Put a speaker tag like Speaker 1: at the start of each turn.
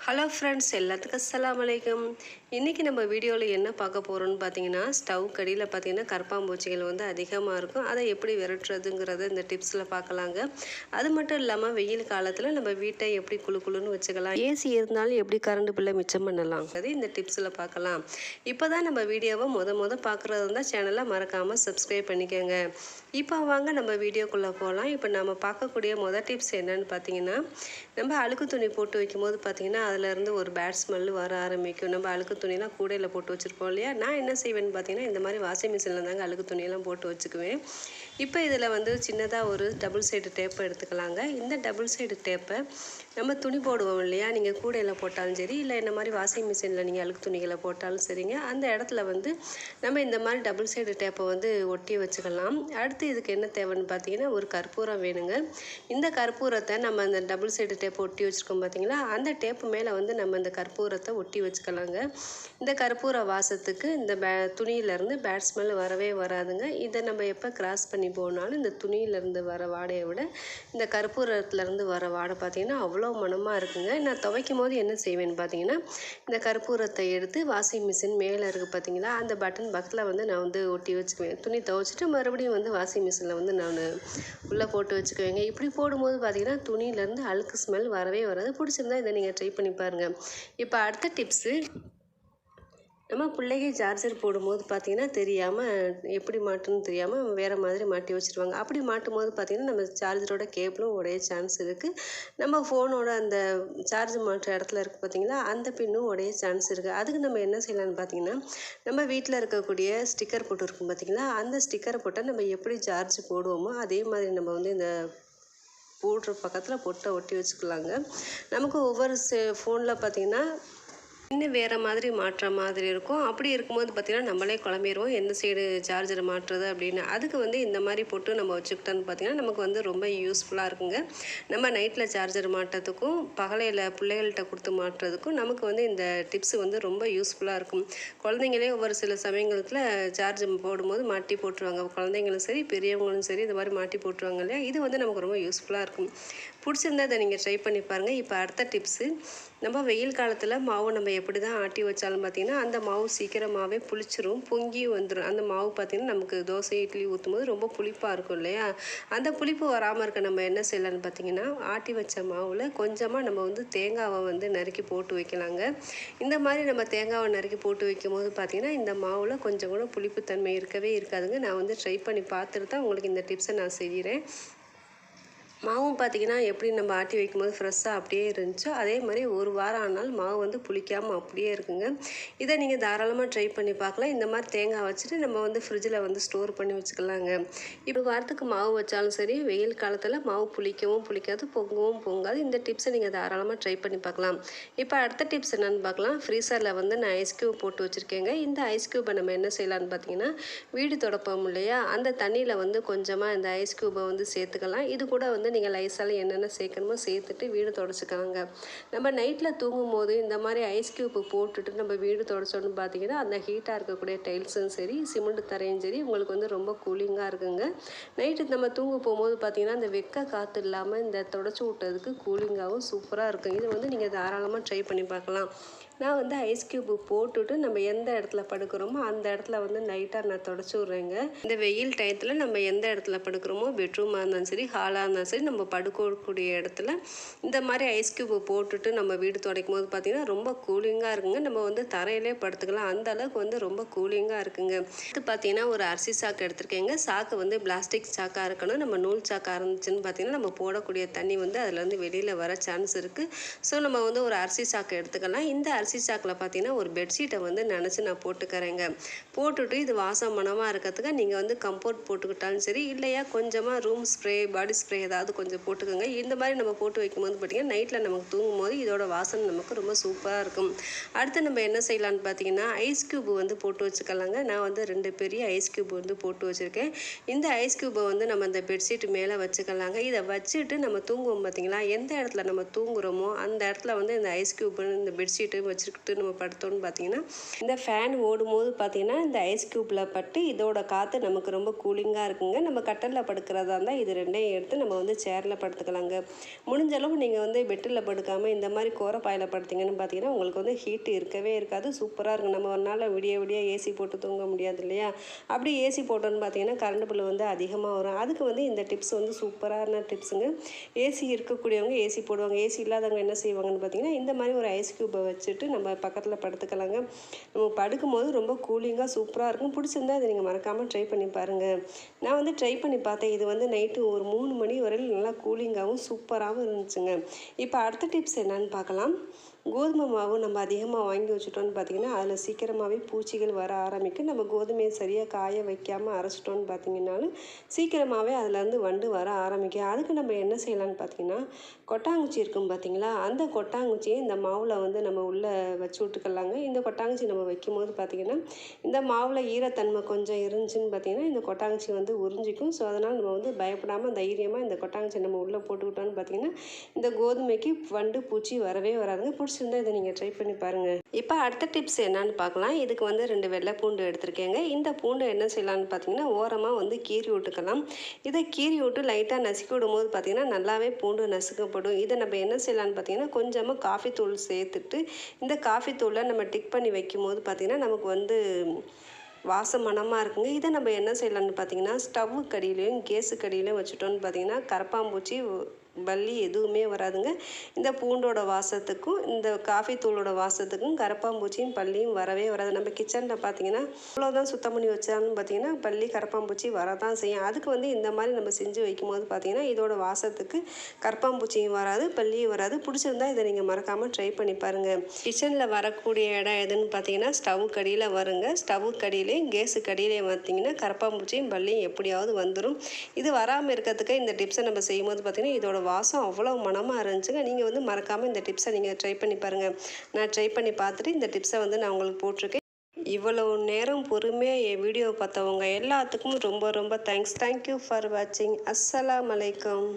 Speaker 1: Hello friends, எல்லாத்துக்கும் அஸ்ஸலாமு அலைக்கும். இன்றைக்கி நம்ம வீடியோவில் என்ன பார்க்க போகிறோன்னு பார்த்தீங்கன்னா, ஸ்டவ் கடியில் பார்த்தீங்கன்னா கரப்பாம்பூச்சிகள் வந்து அதிகமாக இருக்கும். அதை எப்படி விரட்டுறதுங்கிறத இந்த டிப்ஸில் பார்க்கலாங்க. அது மட்டும் இல்லாமல் வெயில் காலத்தில் நம்ம வீட்டை எப்படி குளு குளுன்னு வச்சுக்கலாம், ஏசி இருந்தாலும் எப்படி கரண்ட் பில்லை மிச்சம் பண்ணலாம், அது இந்த டிப்ஸில் பார்க்கலாம். இப்போ தான் நம்ம வீடியோவை முத பார்க்குறது இருந்தால் சேனலை மறக்காமல் சப்ஸ்கிரைப் பண்ணிக்கோங்க. இப்போ வாங்க நம்ம வீடியோக்குள்ளே போகலாம். இப்போ நம்ம பார்க்கக்கூடிய டிப்ஸ் என்னன்னு பார்த்தீங்கன்னா, நம்ம அழுக்கு துணி போட்டு வைக்கும்போது பார்த்தீங்கன்னா அதிலேருந்து ஒரு பேட் ஸ்மெல்லு வர ஆரம்பிக்கும். நம்ம அழுக்கு துணியெல்லாம் கூடையில் போட்டு வச்சுருப்போம் இல்லையா. நான் என்ன செய்வேன்னு பார்த்தீங்கன்னா, இந்த மாதிரி வாஷிங் மிஷினில் தாங்க அழுக்கு துணியெல்லாம் போட்டு வச்சுக்குவேன். இப்போ இதில் வந்து சின்னதாக ஒரு டபுள் சைடு டேப்பை எடுத்துக்கலாங்க. இந்த டபுள் சைடு டேப்பை நம்ம துணி போடுவோம் இல்லையா, நீங்கள் கூடையில் போட்டாலும் சரி, இல்லை இந்த மாதிரி வாஷிங் மிஷினில் நீங்கள் அழுக்கு துணிகளை போட்டாலும் சரிங்க, அந்த இடத்துல வந்து நம்ம இந்த மாதிரி டபுள் சைடு டேப்பை வந்து ஒட்டி வச்சுக்கலாம். அடுத்து இதுக்கு என்ன தேவைன்னு பார்த்தீங்கன்னா, ஒரு கற்பூரம் வேணுங்க. இந்த கற்பூரத்தை நம்ம அந்த டபுள் சைடு டேப்பை ஒட்டி வச்சுருக்கோம் பார்த்தீங்களா, அந்த டேப்பு மேலே வந்து நம்ம இந்த கற்பூரத்தை ஒட்டி வச்சுக்கலாங்க. இந்த கற்பூர வாசத்துக்கு இந்த துணியிலேருந்து பேட் ஸ்மெல் வரவே வராதுங்க. இதை நம்ம எப்போ கிராஸ் பண்ணி போனாலும் இந்த துணியிலேருந்து வர வாடையை விட இந்த கற்பூரத்துலேருந்து வர வாடை பார்த்திங்கன்னா அவ்வளோ மணமாக இருக்குங்க. நான் துவைக்கும் போது என்ன செய்வேன்னு பார்த்தீங்கன்னா, இந்த கற்பூரத்தை எடுத்து வாஷிங் மிஷின் மேலே இருக்குது பார்த்தீங்களா, அந்த பட்டன் பக்கத்தில் வந்து நான் வந்து ஒட்டி வச்சுக்குவேன். துணி துவைச்சிட்டு மறுபடியும் வந்து வாஷிங் மிஷினில் வந்து நான் உள்ளே போட்டு வச்சுக்குவேங்க. இப்படி போடும்போது பார்த்திங்கன்னா துணியிலேருந்து அழுக்கு ஸ்மெல் வரவே வராது. பிடிச்சிருந்தா இதை நீங்கள் ட்ரை பண்ணி பாருங்கள். இப்போ அடுத்த டிப்ஸு, நம்ம பிள்ளைங்க சார்ஜர் போடும்போது பார்த்திங்கன்னா தெரியாமல் எப்படி மாட்டணும்னு தெரியாமல் வேறு மாதிரி மாட்டி வச்சுருவாங்க. அப்படி மாட்டும் போது பார்த்திங்கன்னா நம்ம சார்ஜரோட கேபிளும் உடைய சான்ஸ் இருக்குது. நம்ம ஃபோனோட அந்த சார்ஜ் மாட்டுற இடத்துல இருக்குது பார்த்திங்களா, அந்த பின்னும் உடைய சான்ஸ் இருக்குது. அதுக்கு நம்ம என்ன செய்யலான்னு பார்த்திங்கன்னா, நம்ம வீட்டில் இருக்கக்கூடிய ஸ்டிக்கர் போட்டு இருக்கும் பார்த்திங்களா, அந்த ஸ்டிக்கரை போட்டால் நம்ம எப்படி சார்ஜ் போடுவோமோ அதே மாதிரி நம்ம வந்து இந்த போடுற பக்கத்தில் பொட்டை ஒட்டி வச்சுக்கலாங்க. நமக்கு ஒவ்வொரு ஃபோனில் பார்த்திங்கன்னா இன்னும் வேறு மாதிரி மாட்டுற மாதிரி இருக்கும். அப்படி இருக்கும்போது பார்த்திங்கன்னா நம்மளே குழம்பிடுவோம் எந்த சைடு சார்ஜரை மாட்டுறது அப்படின்னு. அதுக்கு வந்து இந்த மாதிரி போட்டு நம்ம வச்சுக்கிட்டோன்னு பார்த்திங்கன்னா நமக்கு வந்து ரொம்ப யூஸ்ஃபுல்லாக இருக்குங்க. நம்ம நைட்டில் சார்ஜர் மாட்டுறதுக்கும் பகலையில் பிள்ளைகள்கிட்ட கொடுத்து மாட்டுறதுக்கும் நமக்கு வந்து இந்த டிப்ஸு வந்து ரொம்ப யூஸ்ஃபுல்லாக இருக்கும். குழந்தைங்களே ஒவ்வொரு சில சமயங்களில் சார்ஜ் போடும்போது மாட்டி போட்டுருவாங்க. குழந்தைங்களும் சரி பெரியவங்களும் சரி இந்த மாதிரி மாட்டி போட்டுருவாங்க இல்லையா. இது வந்து நமக்கு ரொம்ப யூஸ்ஃபுல்லாக இருக்கும். பிடிச்சிருந்தா இதை நீங்கள் ட்ரை பண்ணி பாருங்கள். இப்போ அடுத்த டிப்ஸு, நம்ம வெயில் காலத்தில் மாவு நம்ம எப்படி தான் ஆட்டி வச்சாலும் பார்த்திங்கன்னா அந்த மாவு சீக்கிரமாகவே புளிச்சிரும், பொங்கியும் வந்துடும். அந்த மாவு பார்த்திங்கன்னா நமக்கு தோசை இட்லி ஊற்றும் போது ரொம்ப புளிப்பாக இருக்கும் இல்லையா. அந்த புளிப்பு வராமல் இருக்க நம்ம என்ன செய்யலான்னு பார்த்திங்கன்னா, ஆட்டி வச்ச மாவில் கொஞ்சமாக நம்ம வந்து தேங்காவை வந்து நறுக்கி போட்டு வைக்கலாங்க. இந்த மாதிரி நம்ம தேங்காவை நறுக்கி போட்டு வைக்கும்போது பார்த்திங்கன்னா இந்த மாவில் கொஞ்சம் கூட புளிப்புத்தன்மை இருக்கவே இருக்காதுங்க. நான் வந்து ட்ரை பண்ணி பார்த்துட்டு தான் உங்களுக்கு இந்த டிப்ஸை நான் செய்கிறேன். மாவும் பார்த்திங்கன்னா எப்படி நம்ம ஆட்டி வைக்கும்போது ஃப்ரெஷ்ஷாக அப்படியே இருந்துச்சோ அதே மாதிரி ஒரு வாரம் ஆனாலும் மாவு வந்து புளிக்காமல் அப்படியே இருக்குங்க. இதை நீங்கள் தாராளமாக ட்ரை பண்ணி பார்க்கலாம். இந்த மாதிரி தேங்காய் வச்சுட்டு நம்ம வந்து ஃப்ரிட்ஜில் வந்து ஸ்டோர் பண்ணி வச்சுக்கலாங்க. இப்போ வாரத்துக்கு மாவு வச்சாலும் சரி, வெயில் காலத்தில் மாவு புளிக்கவும் புளிக்காது, பொங்கவும் பொங்காது. இந்த டிப்ஸை நீங்கள் தாராளமாக ட்ரை பண்ணி பார்க்கலாம். இப்போ அடுத்த டிப்ஸ் என்னென்னு பார்க்கலாம். ஃப்ரீசரில் வந்து நான் ஐஸ் க்யூப் போட்டு வச்சுருக்கேங்க. இந்த ஐஸ் க்யூப்பை நம்ம என்ன செய்யலான்னு பார்த்தீங்கன்னா, வீடு தொடப்போம் இல்லையா, அந்த தண்ணியில் வந்து கொஞ்சமாக இந்த ஐஸ் க்யூப்பை வந்து சேர்த்துக்கலாம். இது கூட வந்து நீங்கள் லைஸால் என்னென்ன சேர்க்கணுமோ சேர்த்துட்டு வீடு தொடச்சிக்கலாங்க. நம்ம நைட்டில் தூங்கும் போது இந்த மாதிரி ஐஸ் க்யூப்பு போட்டுட்டு நம்ம வீடு தொடச்சோன்னு பார்த்தீங்கன்னா அந்த ஹீட்டாக இருக்கக்கூடிய டைல்ஸும் சரி, சிமெண்ட் தரையும் சரி உங்களுக்கு வந்து ரொம்ப கூலிங்காக இருக்குங்க. நைட்டு நம்ம தூங்க போகும்போது பார்த்திங்கன்னா அந்த வெக்க காற்று இல்லாமல் இந்த தொடச்சி விட்டதுக்கு கூலிங்காகவும் சூப்பராக இருக்கும். இது வந்து நீங்கள் தாராளமாக ட்ரை பண்ணி பார்க்கலாம். நான் வந்து ஐஸ் க்யூப்பு போட்டுட்டு நம்ம எந்த இடத்துல படுக்கிறோமோ அந்த இடத்துல வந்து நைட்டாக நான் தொடச்சி விட்றேங்க. இந்த வெயில் டயத்தில் நம்ம எந்த இடத்துல படுக்கிறோமோ, பெட்ரூமாக இருந்தாலும் சரி, ஹாலாக இருந்தாலும் சரி, நம்ம படுக்கக்கூடிய இடத்துல இந்த மாதிரி ஐஸ் க்யூப்பு போட்டுட்டு நம்ம வீடு துடைக்கும் போது பார்த்திங்கன்னா ரொம்ப கூலிங்காக இருக்குங்க. நம்ம வந்து தரையிலே படுத்துக்கலாம், அந்த அளவுக்கு வந்து ரொம்ப கூலிங்காக இருக்குங்க. இது பார்த்திங்கன்னா ஒரு அரிசி சாக்கு எடுத்துருக்கேங்க. சாக்கு வந்து பிளாஸ்டிக் சாக்காக இருக்கணும். நம்ம நூல் சாக்காக இருந்துச்சுன்னு பார்த்திங்கன்னா நம்ம போடக்கூடிய தண்ணி வந்து அதுலேருந்து வெளியில் வர சான்ஸ் இருக்குது. ஸோ நம்ம வந்து ஒரு அரிசி சாக்கு எடுத்துக்கலாம். இந்த அரிசி சாக்கில் பார்த்தீங்கன்னா ஒரு பெட்ஷீட்டை வந்து நினச்சி நான் போட்டுக்கிறேங்க. போட்டுட்டு இது வாசம் மணமாக இருக்கிறதுக்கு நீங்கள் வந்து கம்போர்ட் போட்டுக்கிட்டாலும் சரி, இல்லையா கொஞ்சமாக ரூம் ஸ்ப்ரே, பாடி ஸ்ப்ரே ஏதாவது கொஞ்சம் போட்டுக்கோங்க. இந்த மாதிரி நம்ம போட்டு வைக்கும்போது பார்த்திங்கன்னா நைட்டில் நமக்கு தூங்கும் போது இதோட வாசனை நமக்கு ரொம்ப சூப்பராக இருக்கும். அடுத்து நம்ம என்ன செய்யலான்னு பார்த்தீங்கன்னா, ஐஸ் க்யூப் வந்து போட்டு வச்சுக்கலாங்க. நான் வந்து 2 பெரிய ஐஸ் க்யூப் வந்து போட்டு வச்சுருக்கேன். இந்த ஐஸ் க்யூப்பை வந்து நம்ம அந்த பெட்ஷீட் மேலே வச்சுக்கலாங்க. இதை வச்சுட்டு நம்ம தூங்குவோம் பார்த்திங்களா, எந்த இடத்துல நம்ம தூங்குகிறோமோ அந்த இடத்துல வந்து இந்த ஐஸ் க்யூப் இந்த பெட்ஷீட்டு வச்சுக்கிட்டு நம்ம படுத்தோன்னு பார்த்தீங்கன்னா இந்த ஃபேன் ஓடும்போது பார்த்தீங்கன்னா இந்த ஐஸ் க்யூப்பில் பட்டு இதோட காற்று நமக்கு ரொம்ப கூலிங்காக இருக்குங்க. நம்ம கட்டலில் படுக்கிறதா இருந்தால் இது ரெண்டையும் எடுத்து நம்ம வந்து சேரில் படுத்துக்கலாங்க. முடிஞ்ச அளவு நீங்கள் வந்து பெட்டில் படுக்காமல் இந்த மாதிரி கோரப்பாயில் படுத்திங்கன்னு பார்த்தீங்கன்னா உங்களுக்கு வந்து ஹீட்டு இருக்கவே இருக்காது. சூப்பராக இருக்கும். நம்ம ஒரு நாள் விடிய விடிய ஏசி போட்டு தூங்க முடியாது இல்லையா? அப்படி ஏசி போட்டோன்னு பார்த்தீங்கன்னா கரண்ட் பில் வந்து அதிகமாக வரும். அதுக்கு வந்து இந்த டிப்ஸ் வந்து சூப்பரான டிப்ஸுங்க. ஏசி இருக்கக்கூடியவங்க ஏசி போடுவாங்க. ஏசி இல்லாதவங்க என்ன செய்வாங்கன்னு பார்த்தீங்கன்னா இந்த மாதிரி ஒரு ஐஸ் க்யூப்பை வச்சுட்டு நம்ம பக்கத்தில் படுத்துக்கலாங்க. நம்ம படுக்கும்போது ரொம்ப கூலிங்காக சூப்பராக இருக்கும். பிடிச்சிருந்தா இதை நீங்கள் மறக்காமல் ட்ரை பண்ணி பாருங்கள். நான் வந்து ட்ரை பண்ணி பார்த்தேன். இது வந்து நைட்டு ஒரு 3 மணி வரையில் நல்லா கூலிங்காகவும் சூப்பராகவும் இருந்துச்சுங்க. இப்போ அடுத்த டிப்ஸ் என்னன்னு பார்க்கலாம். கோதுமை மாவு நம்ம அதிகமாக வாங்கி வச்சுட்டோன்னு பார்த்தீங்கன்னா அதில் சீக்கிரமாகவே பூச்சிகள் வர ஆரம்பிக்கும். நம்ம கோதுமையை சரியாக காய வைக்காமல் அரைச்சிட்டோன்னு பார்த்தீங்கன்னாலும் சீக்கிரமாகவே அதுலேருந்து வண்டு வர ஆரம்பிக்கும். அதுக்கு நம்ம என்ன செய்யலான்னு பார்த்தீங்கன்னா கொட்டாங்குச்சி இருக்கும் பார்த்தீங்களா, அந்த கொட்டாங்குச்சியை இந்த மாவில் வந்து நம்ம உள்ளே வச்சு விட்டுக்கலாங்க. இந்த கொட்டாங்குச்சி நம்ம வைக்கும்போது பார்த்திங்கன்னா இந்த மாவில் ஈரத்தன்மை கொஞ்சம் இருந்துச்சுன்னு பார்த்தீங்கன்னா இந்த கொட்டாங்குச்சி வந்து உறிஞ்சிக்கும். ஸோ அதனால் நம்ம வந்து பயப்படாமல் தைரியமாக இந்த கொட்டாங்குச்சி நம்ம உள்ளே போட்டுக்கிட்டோன்னு பார்த்தீங்கன்னா இந்த கோதுமைக்கு வண்டு பூச்சி வரவே வராதுங்க. பிடிச்சிருந்தா இதை நீங்கள் ட்ரை பண்ணி பாருங்கள். இப்போ அடுத்த டிப்ஸ் என்னன்னு பார்க்கலாம். இதுக்கு வந்து 2 வெள்ளை பூண்டு எடுத்திருக்கேங்க. இந்த பூண்டு என்ன செய்யலான்னு பார்த்தீங்கன்னா ஓரமாக வந்து கீறி விட்டுக்கலாம். இதை கீறி விட்டு லைட்டாக நசுக்கி விடும்போது பார்த்தீங்கன்னா நல்லாவே பூண்டு நசுக்கப்படும். இதை நம்ம என்ன செய்யலான்னு பார்த்தீங்கன்னா கொஞ்சமாக காஃபி தூள் சேர்த்துட்டு இந்த காஃபி தூளை நம்ம டிக் பண்ணி வைக்கும்போது பார்த்தீங்கன்னா நமக்கு வந்து வாசம் மணமாக இருக்குங்க. இதை நம்ம என்ன செய்யலான்னு பார்த்தீங்கன்னா ஸ்டவ்வு கடியிலையும் கேஸு கடியிலையும் வச்சுட்டோன்னு பார்த்தீங்கன்னா கரப்பாம்பூச்சி பல்லி எதுவுமே வராதுங்க. இந்த பூண்டோட வாசத்துக்கும் இந்த காஃபி தூளோட வாசத்துக்கும் கரப்பாம்பூச்சியும் பல்லியும் வரவே வராது. நம்ம கிச்சனில் பார்த்தீங்கன்னா அவ்வளோதான் சுத்தம் பண்ணி வச்சாலும் பார்த்தீங்கன்னா பல்லி கரப்பாம்பூச்சி வரதான் செய்யும். அதுக்கு வந்து இந்த மாதிரி நம்ம செஞ்சு வைக்கும்போது பார்த்தீங்கன்னா இதோட வாசத்துக்கு கரப்பாம்பூச்சியும் வராது, பல்லியும் வராது. பிடிச்சிருந்தா இதை நீங்கள் மறக்காமல் ட்ரை பண்ணி பாருங்கள். கிச்சனில் வரக்கூடிய இடம் எதுன்னு பார்த்தீங்கன்னா ஸ்டவ் கடியில் வருங்க. ஸ்டவ் கடியிலையும் கேஸு கடியிலையும் பார்த்தீங்கன்னா கரப்பாம்பூச்சியும் பல்லியும் எப்படியாவது வந்துடும். இது வராமல் இருக்கிறதுக்கு இந்த டிப்ஸை நம்ம செய்யும்போது பார்த்தீங்கன்னா இதோட வாசம் அவ்வளோ மனமாக இருந்துச்சுங்க. நீங்கள் வந்து மறக்காமல் இந்த டிப்ஸை நீங்கள் ட்ரை பண்ணி பாருங்கள். நான் ட்ரை பண்ணி பார்த்துட்டு இந்த டிப்ஸை வந்து நான் உங்களுக்கு போட்டிருக்கேன். இவ்வளோ நேரம் பொறுமையாக என் வீடியோ பார்த்தவங்க எல்லாத்துக்கும் ரொம்ப ரொம்ப தேங்க்ஸ். தேங்க்யூ ஃபார் வாட்சிங். அஸ்ஸலாமு அலைக்கும்.